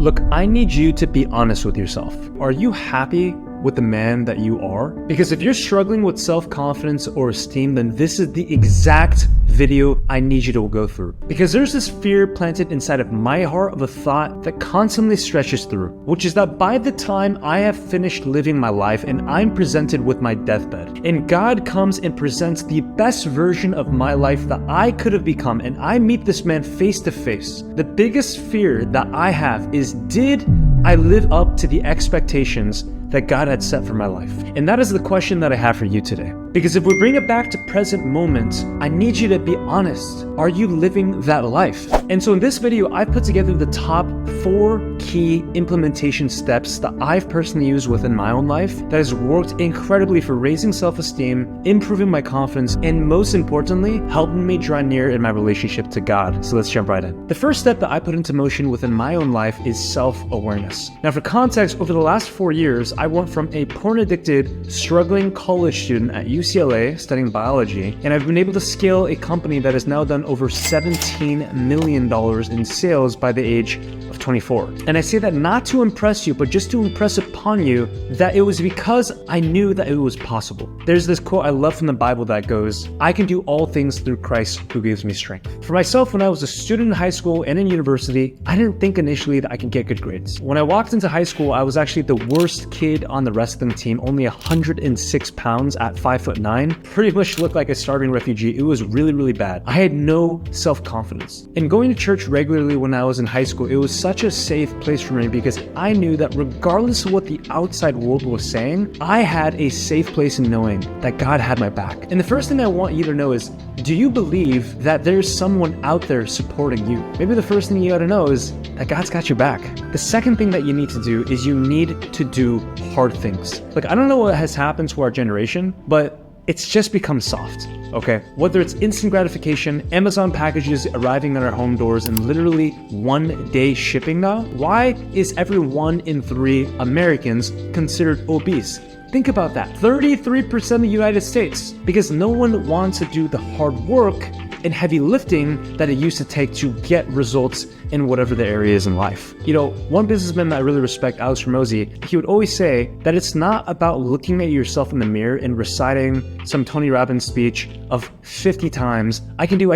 Look, I need you to be honest with yourself. Are you happy with the man that you are? Because if you're struggling with self-confidence or esteem, then this is the exact video I need you to go through. Because there's this fear planted inside of my heart of a thought that constantly stretches through, which is that by the time I have finished living my life and I'm presented with my deathbed, and God comes and presents the best version of my life that I could have become, and I meet this man face to face, the biggest fear that I have is, did I live up to the expectations that God had set for my life? And that is the question that I have for you today. Because if we bring it back to present moment, I need you to be honest. Are you living that life? And so in this video, I put together the top 4 key implementation steps that I've personally used within my own life that has worked incredibly for raising self-esteem, improving my confidence, and most importantly, helping me draw near in my relationship to God. So let's jump right in. The first step that I put into motion within my own life is self-awareness. Now for context, over the last 4 years, I went from a porn-addicted, struggling college student at UCLA studying biology, and I've been able to scale a company that has now done over $17 million in sales by the age of 24. And I say that not to impress you, but just to impress upon you that it was because I knew that it was possible. There's this quote I love from the Bible that goes, "I can do all things through Christ who gives me strength." For myself, when I was a student in high school and in university, I didn't think initially that I could get good grades. When I walked into high school, I was actually the worst kid on the wrestling team, only 106 pounds at 5'9", pretty much looked like a starving refugee. It was really, really bad. I had no self-confidence. And going to church regularly when I was in high school, it was such a safe place for me because I knew that regardless of what the outside world was saying, I had a safe place in knowing that God had my back. And the first thing I want you to know is, do you believe that there's someone out there supporting you? Maybe the first thing you gotta know is that God's got your back. The second thing that you need to do is you need to do hard things. Like, I don't know what has happened to our generation, but it's just become soft, okay? Whether it's instant gratification, Amazon packages arriving at our home doors in literally 1 day shipping now. Why is every 1 in 3 Americans considered obese? Think about that. 33% of the United States, because no one wants to do the hard work and heavy lifting that it used to take to get results in whatever the area is in life. You know, one businessman that I really respect, Alex Hormozi, he would always say that it's not about looking at yourself in the mirror and reciting some Tony Robbins speech of 50 times, I can do,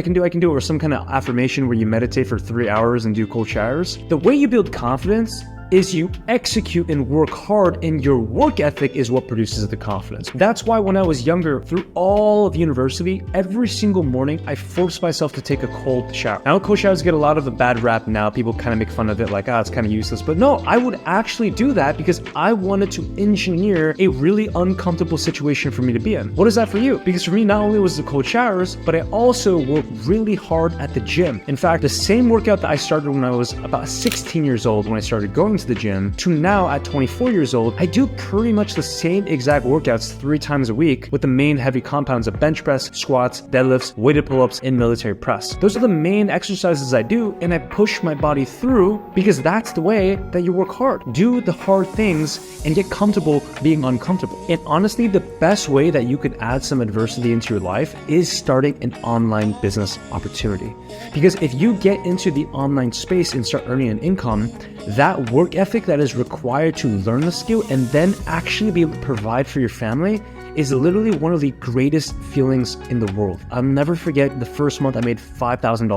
or some kind of affirmation where you meditate for 3 hours and do cold showers. The way you build confidence is you execute and work hard, and your work ethic is what produces the confidence. That's why when I was younger, through all of university, every single morning, I forced myself to take a cold shower. Now, cold showers get a lot of a bad rap now. People kind of make fun of it like, it's kind of useless. But no, I would actually do that because I wanted to engineer a really uncomfortable situation for me to be in. What is that for you? Because for me, not only was the cold showers, but I also worked really hard at the gym. In fact, the same workout that I started when I was about 16 years old, when I started going to the gym, to now at 24 years old, I do pretty much the same exact workouts 3 times a week with the main heavy compounds of bench press, squats, deadlifts, weighted pull-ups, and military press. Those are the main exercises I do, and I push my body through because that's the way that you work hard. Do the hard things and get comfortable being uncomfortable. And honestly, the best way that you could add some adversity into your life is starting an online business opportunity. Because if you get into the online space and start earning an income, that work ethic that is required to learn the skill and then actually be able to provide for your family is literally one of the greatest feelings in the world. I'll never forget the first month I made $5,000,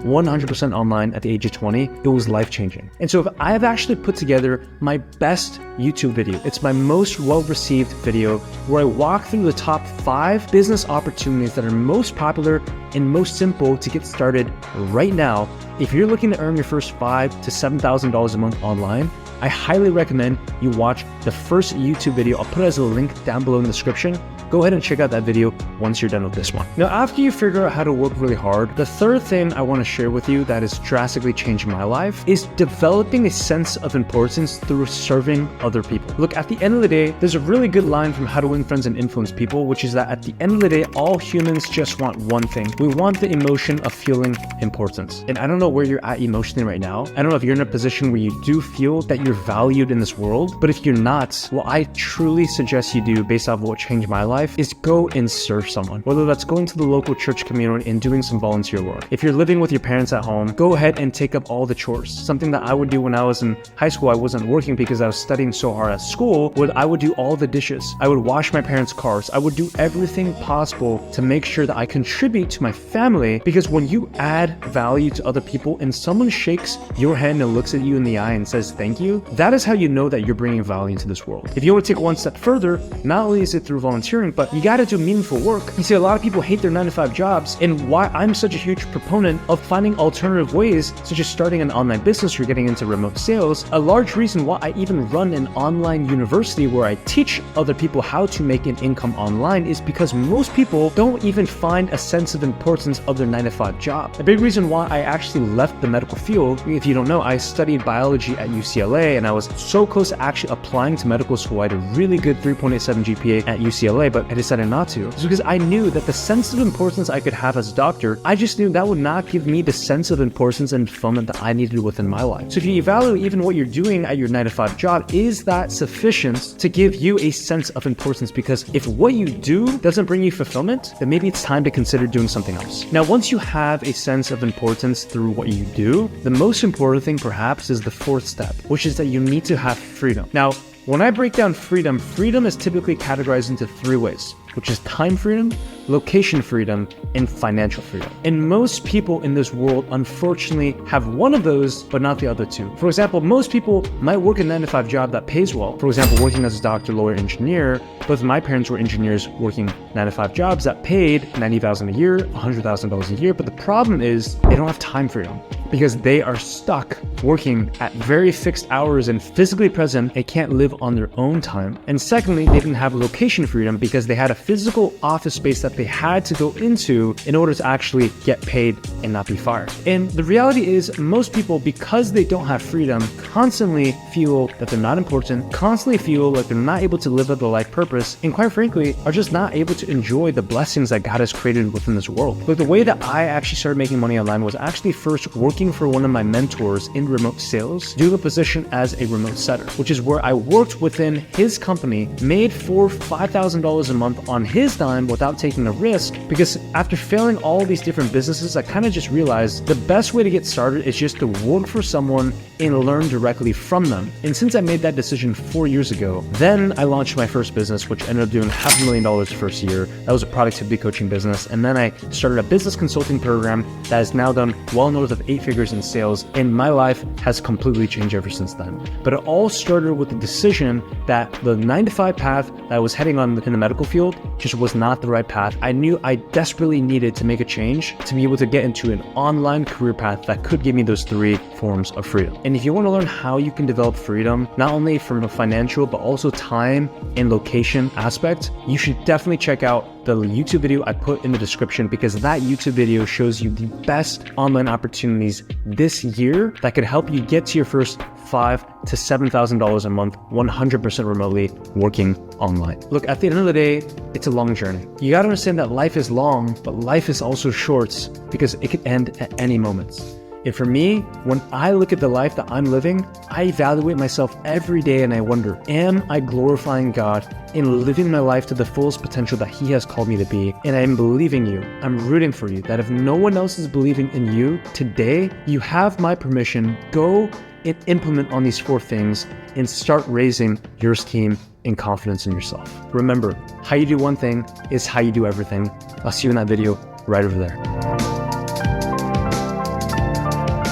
100% online at the age of 20. It was life-changing. And so if I have actually put together my best YouTube video, it's my most well-received video where I walk through the top 5 business opportunities that are most popular and most simple to get started right now. If you're looking to earn your first $5,000 to $7,000 a month online, I highly recommend you watch the first YouTube video. I'll put it as a link down below in the description. Go ahead and check out that video once you're done with this one. Now, after you figure out how to work really hard, the third thing I want to share with you that has drastically changed my life is developing a sense of importance through serving other people. Look, at the end of the day, there's a really good line from How to Win Friends and Influence People, which is that at the end of the day, all humans just want one thing. We want the emotion of feeling importance. And I don't know where you're at emotionally right now. I don't know if you're in a position where you do feel that you're valued in this world, but if you're not, well, I truly suggest you do based off of what changed my life. life is go and serve someone. Whether that's going to the local church community and doing some volunteer work. If you're living with your parents at home, go ahead and take up all the chores. Something that I would do when I was in high school, I wasn't working because I was studying so hard at school, I would do all the dishes. I would wash my parents' cars. I would do everything possible to make sure that I contribute to my family, because when you add value to other people and someone shakes your hand and looks at you in the eye and says thank you, that is how you know that you're bringing value into this world. If you want to take one step further, not only is it through volunteering, but you got to do meaningful work. You see, a lot of people hate their 9-to-5 jobs, and why I'm such a huge proponent of finding alternative ways, such as starting an online business or getting into remote sales. A large reason why I even run an online university where I teach other people how to make an income online is because most people don't even find a sense of importance of their 9-to-5 job. A big reason why I actually left the medical field, if you don't know, I studied biology at UCLA and I was so close to actually applying to medical school. I had a really good 3.87 GPA at UCLA, but I decided not to. It's because I knew that the sense of importance I could have as a doctor, I just knew that would not give me the sense of importance and fulfillment that I needed within my life. So if you evaluate even what you're doing at your 9-to-5 job, is that sufficient to give you a sense of importance? Because if what you do doesn't bring you fulfillment, then maybe it's time to consider doing something else. Now, once you have a sense of importance through what you do, the most important thing perhaps is the fourth step, which is that you need to have freedom. Now, when I break down freedom, freedom is typically categorized into three ways, which is time freedom, location freedom, and financial freedom. And most people in this world, unfortunately, have one of those, but not the other two. For example, most people might work a 9-to-5 job that pays well. For example, working as a doctor, lawyer, engineer. Both of my parents were engineers working 9-to-5 jobs that paid $90,000 a year, $100,000 a year. But the problem is they don't have time freedom because they are stuck working at very fixed hours and physically present. They can't live on their own time. And secondly, they didn't have location freedom because they had a physical office space that they had to go into in order to actually get paid and not be fired. And the reality is most people, because they don't have freedom, constantly feel that they're not important, constantly feel like they're not able to live out their life purpose, and quite frankly, are just not able to enjoy the blessings that God has created within this world. Like the way that I actually started making money online was actually first working for one of my mentors in remote sales, doing a position as a remote setter, which is where I worked within his company, made $5,000 a month on his dime without taking a risk, because after failing all these different businesses, I kind of just realized the best way to get started is just to work for someone and learn directly from them. And since I made that decision 4 years ago, then I launched my first business, which ended up doing $500,000 the first year. That was a productivity coaching business. And then I started a business consulting program that has now done well north of 8 figures in sales. And my life has completely changed ever since then. But it all started with the decision that the 9-to-5 path that I was heading on in the medical field just was not the right path. I knew I desperately needed to make a change to be able to get into an online career path that could give me those 3 forms of freedom. And if you want to learn how you can develop freedom, not only from a financial, but also time and location aspect, you should definitely check out the YouTube video I put in the description, because that YouTube video shows you the best online opportunities this year that could help you get to your first $5,000 to $7,000 a month, 100% remotely working online. Look, at the end of the day, it's a long journey. You got to understand that life is long, but life is also short because it could end at any moment. And for me, when I look at the life that I'm living, I evaluate myself every day and I wonder, am I glorifying God in living my life to the fullest potential that He has called me to be? And I'm believing you, I'm rooting for you, that if no one else is believing in you today, you have my permission. Go and implement on these 4 things and start raising your esteem and confidence in yourself. Remember, how you do one thing is how you do everything. I'll see you in that video right over there.